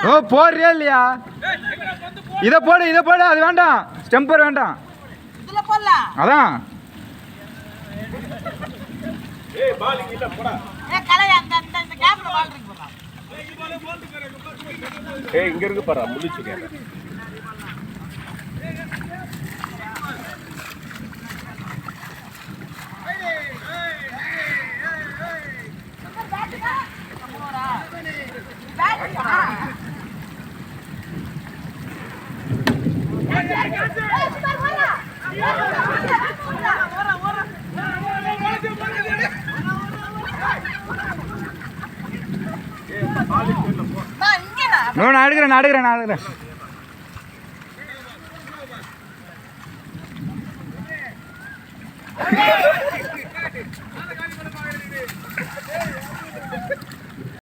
ஓ போடுறியா இல்லையா? இதை போடு அது வேண்டாம், ஸ்டெம்பர் வேண்டாம். அதான் இங்க இருக்கு பாரு முடிச்சு. நான் எடுக்கிறேன்.